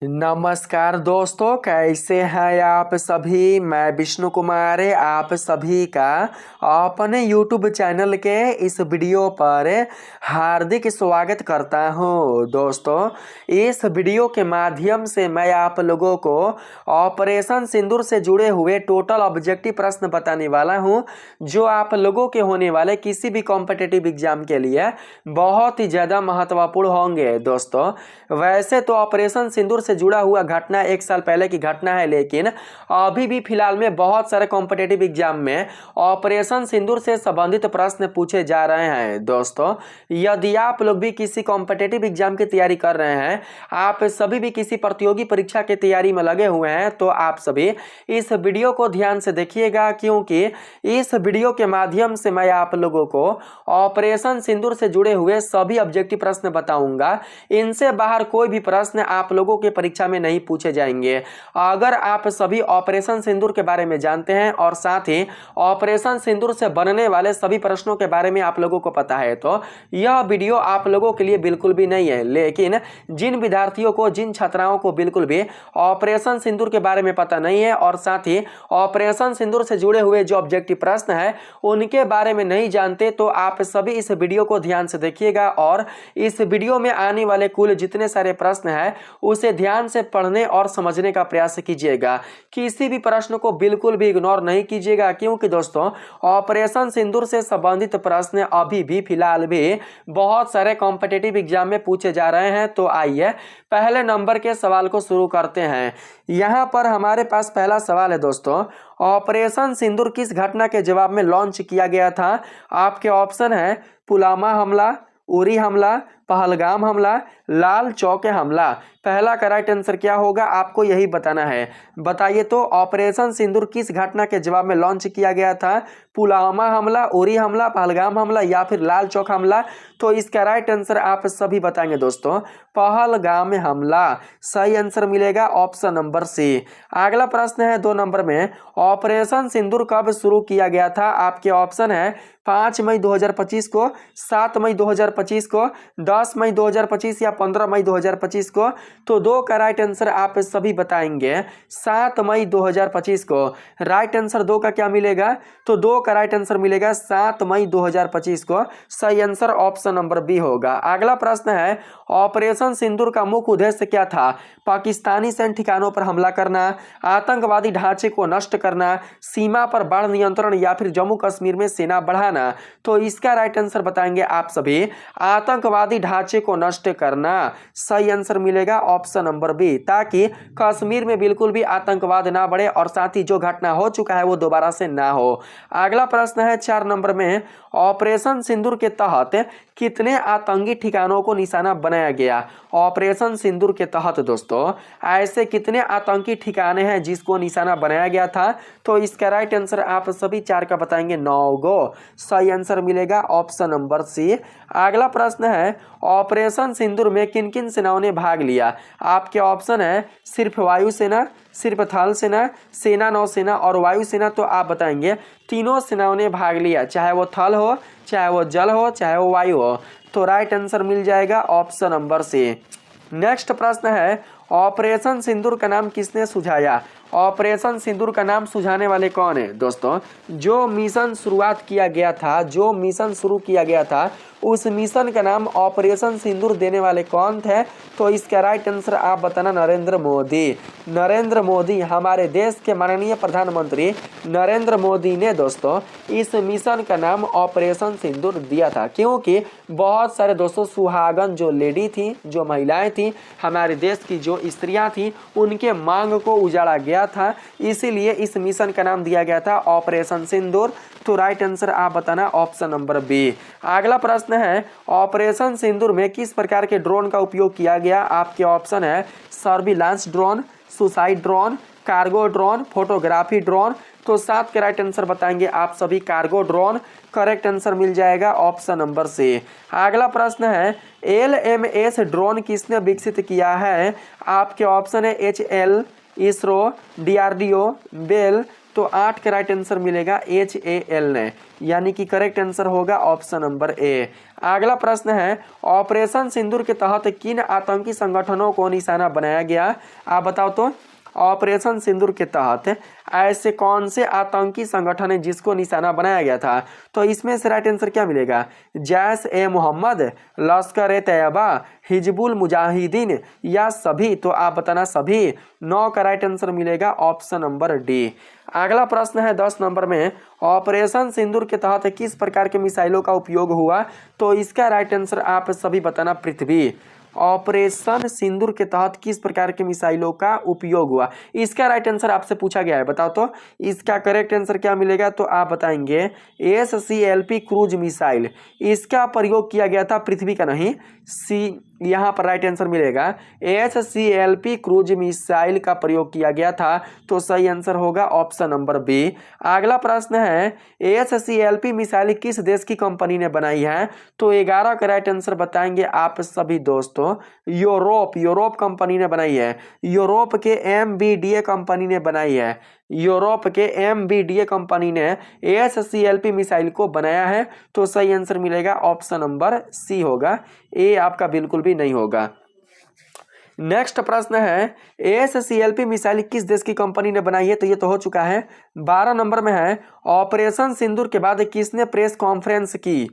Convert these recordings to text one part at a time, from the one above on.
नमस्कार दोस्तों, कैसे हैं आप सभी। मैं विष्णु कुमार आप सभी का अपने YouTube चैनल के इस वीडियो पर हार्दिक स्वागत करता हूं। दोस्तों, इस वीडियो के माध्यम से मैं आप लोगों को ऑपरेशन सिंदूर से जुड़े हुए टोटल ऑब्जेक्टिव प्रश्न बताने वाला हूं, जो आप लोगों के होने वाले किसी भी कॉम्पिटिटिव एग्जाम के लिए बहुत ही ज़्यादा महत्वपूर्ण होंगे। दोस्तों, वैसे तो ऑपरेशन सिंदूर से जुड़ा हुआ घटना 1 साल पहले की घटना है, लेकिन अभी भी फिलहाल में बहुत सारे कॉम्पिटिटिव एग्जाम में ऑपरेशन सिंदूर से संबंधित प्रश्न पूछे जा रहे हैं। दोस्तों, यदि आप लोग भी किसी कॉम्पिटिटिव एग्जाम की तैयारी कर रहे हैं, आप सभी भी किसी प्रतियोगी परीक्षा की तैयारी में लगे हुए हैं, तो आप सभी इस वीडियो को ध्यान से देखिएगा, क्योंकि इस वीडियो के माध्यम से मैं आप लोगों को ऑपरेशन सिंदूर से जुड़े हुए सभी ऑब्जेक्टिव प्रश्न बताऊंगा। इनसे बाहर कोई भी प्रश्न आप लोगों के परीक्षा में नहीं पूछे जाएंगे। अगर आप सभी ऑपरेशन सिंदूर के बारे में जानते हैं और साथ ही ऑपरेशन सिंदूर से बनने वाले सभी प्रश्नों के बारे में आप लोगों को पता है, तो यह वीडियो आप लोगों के लिए बिल्कुल भी नहीं है। लेकिन जिन विद्यार्थियों को, जिन छात्राओं को बिल्कुल भी ऑपरेशन सिंदूर के बारे में पता नहीं है और साथ ही ऑपरेशन सिंदूर से जुड़े हुए जो ऑब्जेक्टिव प्रश्न है उनके बारे में नहीं जानते, तो आप सभी इस वीडियो को ध्यान से देखिएगा और इस वीडियो में आने वाले कुल जितने सारे प्रश्न हैं उसे ध्यान से पढ़ने और समझने का प्रयास कीजिएगा। किसी भी प्रश्न को बिल्कुल भी इग्नोर नहीं कीजिएगा, क्योंकि दोस्तों ऑपरेशन सिंदूर से संबंधित प्रश्न अभी भी फिलहाल भी बहुत सारे कॉम्पिटिटिव एग्जाम में पूछे जा रहे हैं। तो आइए पहले नंबर के सवाल को शुरू करते हैं। यहाँ पर हमारे पास पहला सवाल है दोस्तों, ऑपरेशन सिंदूर किस घटना के जवाब में लॉन्च किया गया था। आपके ऑप्शन है पुलवामा हमला, उरी हमला, पहलगाम हमला, लाल चौक हमला। पहला का राइट आंसर क्या होगा, आपको यही बताना है। बताइए तो ऑपरेशन सिंदूर किस घटना के जवाब में लॉन्च किया गया था। पुलवामा हमला, उरी हमला, पहलगाम हमला या फिर लाल चौक हमला। तो इसका राइट आंसर आप सभी बताएंगे दोस्तों, पहलगाम हमला। सही आंसर मिलेगा ऑप्शन नंबर सी। अगला प्रश्न है 2 नंबर में, ऑपरेशन सिंदूर कब शुरू किया गया था। आपके ऑप्शन है 5 मई 2025 को, 7 मई 2025 को, 10 मई 2025 या 15 मई 2025 को। तो 2 का राइट आंसर आप सभी बताएंगे 7 मई 2025 को। राइट आंसर 2 का क्या मिलेगा, तो 2 का राइट आंसर मिलेगा 7 मई 2025 को। सही आंसर ऑप्शन नंबर बी होगा। अगला प्रश्न है, ऑपरेशन सिंदूर का मुख्य उद्देश्य क्या था। पाकिस्तानी सैन्य ठिकानों पर हमला करना, आतंकवादी ढांचे को नष्ट करना, सीमा पर बाढ़ नियंत्रण या फिर जम्मू कश्मीर में सेना बढ़ाना। तो इसका राइट आंसर बताएंगे आप सभी, आतंकवादी ढांचे को नष्ट करना। सही आंसर मिलेगा ऑप्शन नंबर बी, ताकि कश्मीर में बिल्कुल भी आतंकवाद ना बढ़े और साथ ही जो घटना हो चुका है वो दोबारा से ना हो। अगला प्रश्न है 4 नंबर में, ऑपरेशन सिंदूर के तहत कितने आतंकी ठिकानों को निशाना बनाया गया। ऑपरेशन सिंदूर के तहत दोस्तों ऐसे कितने आतंकी ठिकाने हैं जिसको निशाना बनाया गया था। तो इसका राइट आंसर आप सभी 4 का बताएंगे 9 गो। सही आंसर मिलेगा ऑप्शन नंबर सी। अगला प्रश्न है, ऑपरेशन सिंदूर में किन किन सेनाओं ने भाग लिया। आपके ऑप्शन है सिर्फ वायुसेना, सिर्फ थल सेना, सेना नौसेना और वायुसेना। तो आप बताएंगे तीनों सेनाओं ने भाग लिया, चाहे वो थल हो, चाहे वो जल हो, चाहे वो वायु हो। तो राइट आंसर मिल जाएगा ऑप्शन नंबर सी। नेक्स्ट प्रश्न है, ऑपरेशन सिंदूर का नाम किसने सुझाया। ऑपरेशन सिंदूर का नाम सुझाने वाले कौन है। दोस्तों, जो मिशन शुरुआत किया गया था, जो मिशन शुरू किया गया था, उस मिशन का नाम ऑपरेशन सिंदूर देने वाले कौन थे। तो इसका राइट आंसर आप बताना, नरेंद्र मोदी। नरेंद्र मोदी, हमारे देश के माननीय प्रधानमंत्री नरेंद्र मोदी ने दोस्तों इस मिशन का नाम ऑपरेशन सिंदूर दिया था, क्योंकि बहुत सारे दोस्तों सुहागन जो लेडी थी, जो महिलाएं थी, हमारे देश की जो स्त्रियां थी, उनके मांग को उजाड़ा गया था, इसीलिए इस मिशन का नाम दिया गया था ऑपरेशन सिंदूर। तो राइट आंसर आप बताना ऑप्शन नंबर बी। अगला प्रश्न है, ऑपरेशन सिंदूर में किस प्रकार के ड्रोन का उपयोग किया गया। आपके ऑप्शन है surveillance drone, suicide drone, cargo drone, photography drone. तो 7 के राइट आंसर बताएंगे आप सभी कार्गो ड्रोन। करेक्ट आंसर मिल जाएगा ऑप्शन नंबर सी। अगला प्रश्न है, LMS ड्रोन किसने विकसित किया है। आपके ऑप्शन है HAL, इसरो, DRDO, बेल। तो 8 का राइट आंसर मिलेगा HAL ने, यानी कि करेक्ट आंसर होगा ऑप्शन नंबर ए। अगला प्रश्न है ऑपरेशन सिंदूर के तहत किन आतंकी संगठनों को निशाना बनाया गया? आप बताओ तो। ऑपरेशन सिंदूर के तहत ऐसे कौन से आतंकी संगठन है जिसको निशाना बनाया गया था? तो इसमें से राइट आंसर क्या मिलेगा? जैश-ए-मोहम्मद, लश्कर-ए-तैयबा, हिजबुल मुजाहिदीन या सभी? तो आप बताना सभी। 9 का राइट आंसर मिलेगा ऑप्शन नंबर डी। अगला प्रश्न है 10 नंबर में ऑपरेशन सिंदूर के तहत किस प्रकार के मिसाइलों का उपयोग हुआ? तो इसका राइट आंसर आप सभी बताना पृथ्वी। ऑपरेशन सिंदूर के तहत किस प्रकार के मिसाइलों का उपयोग हुआ? इसका राइट आंसर आपसे पूछा गया है, बताओ तो। इसका करेक्ट आंसर क्या मिलेगा? तो आप बताएंगे SCLP क्रूज मिसाइल। इसका प्रयोग किया गया था पृथ्वी का नहीं, सी यहाँ पर राइट आंसर मिलेगा SCLP क्रूज मिसाइल का प्रयोग किया गया था, तो सही आंसर होगा ऑप्शन नंबर बी। अगला प्रश्न है SCLP मिसाइल किस देश की कंपनी ने बनाई है? तो 11 का राइट आंसर बताएंगे आप सभी दोस्तों। यूरोप कंपनी ने बनाई है। यूरोप के MBDA कंपनी ने बनाई है। यूरोप के MBDA कंपनी ने SCLP मिसाइल को बनाया है, तो सही आंसर मिलेगा ऑप्शन नंबर सी होगा, ए आपका बिल्कुल भी नहीं होगा। नेक्स्ट प्रश्न है SCLP मिसाइल किस देश की कंपनी ने बनाई है? तो ये तो हो चुका है। 12 नंबर में है ऑपरेशन सिंदूर के बाद किसने प्रेस कॉन्फ्रेंस की?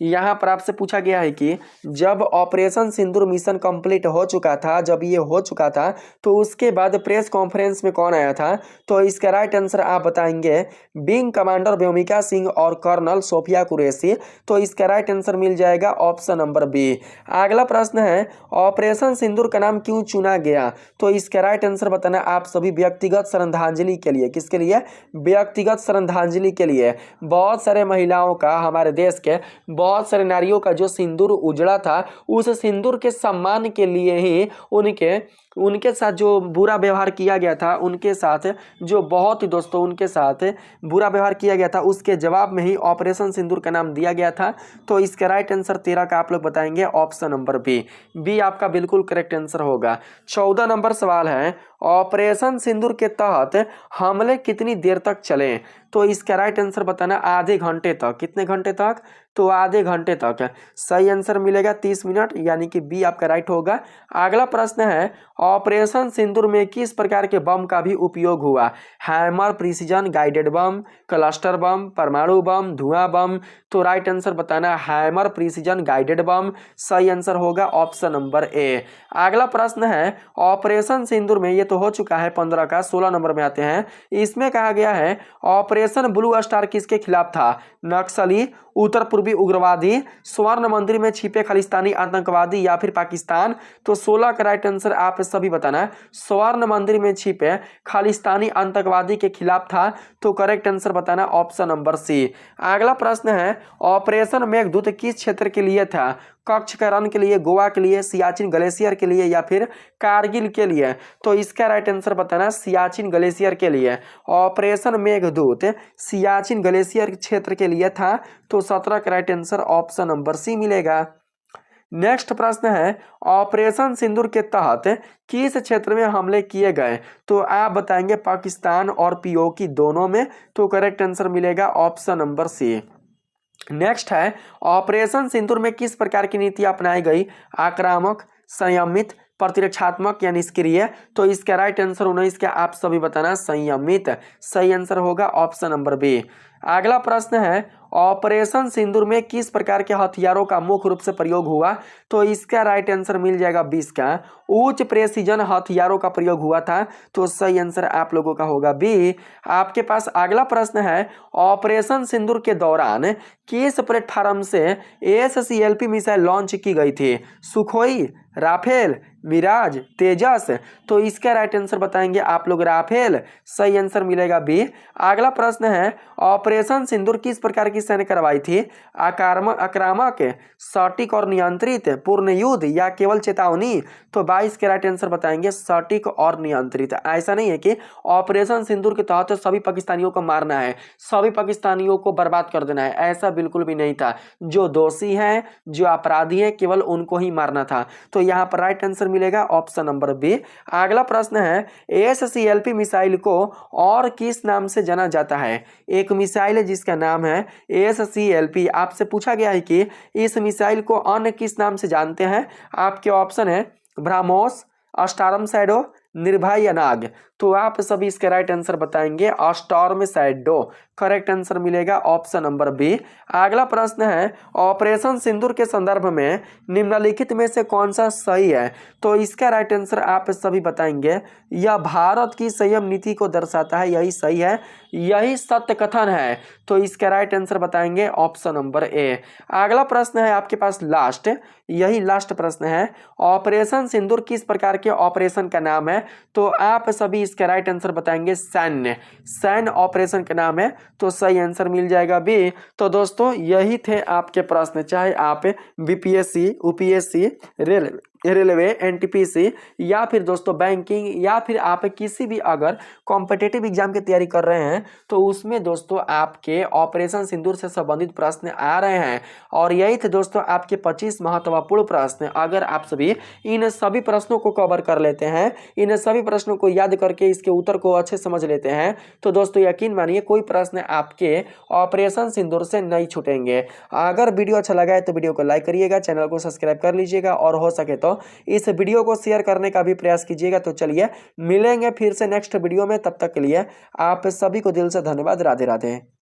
यहाँ पर आपसे पूछा गया है कि जब ऑपरेशन सिंदूर मिशन कंप्लीट हो चुका था, जब ये हो चुका था, तो उसके बाद प्रेस कॉन्फ्रेंस में कौन आया था? तो इसका राइट आंसर आप बताएंगे विंग कमांडर व्योमिका सिंह और कर्नल सोफिया कुरैशी। तो इसका राइट आंसर मिल जाएगा ऑप्शन नंबर बी। अगला प्रश्न है ऑपरेशन सिंदूर का नाम क्यों चुना गया? तो इसका राइट आंसर बताना आप सभी व्यक्तिगत श्रद्धांजलि के लिए। किसके लिए? व्यक्तिगत श्रद्धांजलि के लिए। बहुत सारे महिलाओं का, हमारे देश के बहुत सारे नारियों का जो सिंदूर उजड़ा था, उस सिंदूर के सम्मान के लिए ही उनके साथ जो बुरा व्यवहार किया गया था, उनके साथ जो बहुत ही दोस्तों उनके साथ बुरा व्यवहार किया गया था, उसके जवाब में ही ऑपरेशन सिंदूर का नाम दिया गया था। तो इसका राइट आंसर 13 का आप लोग बताएंगे ऑप्शन नंबर बी आपका बिल्कुल करेक्ट आंसर होगा। 14 नंबर सवाल है ऑपरेशन सिंदूर के तहत हमले कितनी देर तक चले? तो इसका राइट आंसर बताना आधे घंटे तक। कितने घंटे तक? तो आधे घंटे तक। सही आंसर मिलेगा 30 मिनट, यानी कि बी आपका राइट होगा। अगला प्रश्न है ऑपरेशन सिंदूर में किस प्रकार के बम का भी उपयोग हुआ? Hammer, precision guided bomb, cluster bomb, परमाणु बम, धुआं बम? तो राइट आंसर बताना हैमर, प्रिसीजन गाइडेड बम। सही आंसर होगा ऑप्शन नंबर ए। अगला प्रश्न है ऑपरेशन सिंदूर में, ये तो हो चुका है 15 का। 16 नंबर में आते हैं। इसमें कहा गया है ऑपरेशन ब्लू स्टार किसके खिलाफ था? नक्सली, उत्तर पूर्वी उग्रवादी, स्वर्ण मंदिर में छिपे खालिस्तानी आतंकवादी या फिर पाकिस्तान? तो 16 का राइट आंसर आप सभी बताना स्वर्ण मंदिर में छिपे खालिस्तानी आतंकवादी के खिलाफ था। तो करेक्ट आंसर बताना ऑप्शन नंबर सी। अगला प्रश्न है ऑपरेशन मेघदूत किस क्षेत्र के लिए था? कच्छ का रण के लिए, गोवा के लिए, सियाचिन ग्लेशियर के लिए या फिर कारगिल के लिए? तो इसका राइट आंसर बताना सियाचिन ग्लेशियर के लिए। ऑपरेशन मेघदूत सियाचिन ग्लेशियर क्षेत्र के लिए था। तो 17 का right answer option number C मिलेगा। नेक्स्ट प्रश्न है ऑपरेशन सिंदूर के तहत किस क्षेत्र में हमले किए गए? तो आप बताएंगे पाकिस्तान और POK दोनों में। तो करेक्ट आंसर मिलेगा ऑप्शन नंबर सी। नेक्स्ट है ऑपरेशन सिंदूर में किस प्रकार की नीति अपनाई गई? आक्रामक, संयमित, प्रतिरक्षात्मक या निष्क्रिय? तो इसका राइट आंसर 19 का आप सभी बताना संयमित। सही आंसर होगा ऑप्शन नंबर बी। अगला प्रश्न है ऑपरेशन सिंदूर में किस प्रकार के हथियारों का मुख्य रूप से प्रयोग हुआ? तो इसका राइट आंसर मिल जाएगा 20 का उच्च प्रेसिजन हथियारों का प्रयोग हुआ था। तो सही आंसर आप लोगों का होगा बी। आपके पास अगला प्रश्न है ऑपरेशन सिंदूर के दौरान किस प्लेटफार्म से SCLP मिसाइल लॉन्च की गई थी? सुखोई, राफेल, मिराज, तेजस? तो इसका राइट आंसर बताएंगे आप लोग राफेल। सही आंसर मिलेगा बी। अगला प्रश्न है ऑपरेशन सिंदूर किस प्रकार की सैन्य कार्रवाई थी? आक्रामक, सटीक और नियंत्रित, पूर्ण युद्ध या केवल चेतावनी? तो 22 के राइट आंसर बताएंगे सटीक और नियंत्रित। ऐसा नहीं है कि ऑपरेशन सिंदूर के तहत सभी पाकिस्तानियों को मारना है, सभी पाकिस्तानियों को बर्बाद कर देना है, ऐसा बिल्कुल भी नहीं था। जो दोषी हैं, जो अपराधी हैं, केवल उनको ही मारना था। तो यहाँ पर राइट आंसर मिलेगा ऑप्शन नंबर बी। अगला प्रश्न है ASCLP मिसाइल को और किस नाम से जाना जाता है? एक मिसाइल है जिसका नाम है ASCLP। आपसे पूछा गया है कि इस मिसाइल को अन्य किस नाम से जानते हैं? आपके ऑप्शन है ब्रह्मोस, अस्टारम शैडो, निर्भय या नाग। तो आप सभी इसके राइट आंसर बताएंगे अस्टॉर्म शैडो। करेक्ट आंसर मिलेगा ऑप्शन नंबर बी। अगला प्रश्न है ऑपरेशन सिंदूर के संदर्भ में निम्नलिखित में से कौन सा सही है? तो इसका राइट आंसर आप सभी बताएंगे यह भारत की संयम नीति को दर्शाता है, यही सही है, यही सत्य कथन है। तो इसका राइट आंसर बताएंगे ऑप्शन नंबर ए। अगला प्रश्न है आपके पास लास्ट, यही लास्ट प्रश्न है ऑपरेशन सिंदूर किस प्रकार के ऑपरेशन का नाम है? तो आप सभी इसका राइट आंसर बताएंगे सैन्य ऑपरेशन का नाम है। तो सही आंसर मिल जाएगा बी। तो दोस्तों यही थे आपके प्रश्न, चाहे आप BPSC, UPSC, रेलवे, NTPC या फिर दोस्तों बैंकिंग या फिर आप किसी भी अगर कॉम्पिटिटिव एग्जाम की तैयारी कर रहे हैं तो उसमें दोस्तों आपके ऑपरेशन सिंदूर से संबंधित प्रश्न आ रहे हैं। और यही थे दोस्तों आपके 25 महत्वपूर्ण प्रश्न। अगर आप सभी इन सभी प्रश्नों को कवर कर लेते हैं, इन सभी प्रश्नों को याद करके इसके उत्तर को अच्छे समझ लेते हैं, तो दोस्तों यकीन मानिए कोई प्रश्न आपके ऑपरेशन सिंदूर से नहीं छूटेंगे। अगर वीडियो अच्छा लगा है तो वीडियो को लाइक करिएगा, चैनल को सब्सक्राइब कर लीजिएगा और हो सके तो इस वीडियो को शेयर करने का भी प्रयास कीजिएगा। तो चलिए मिलेंगे फिर से नेक्स्ट वीडियो में, तब तक के लिए आप सभी को दिल से धन्यवाद। राधे राधे।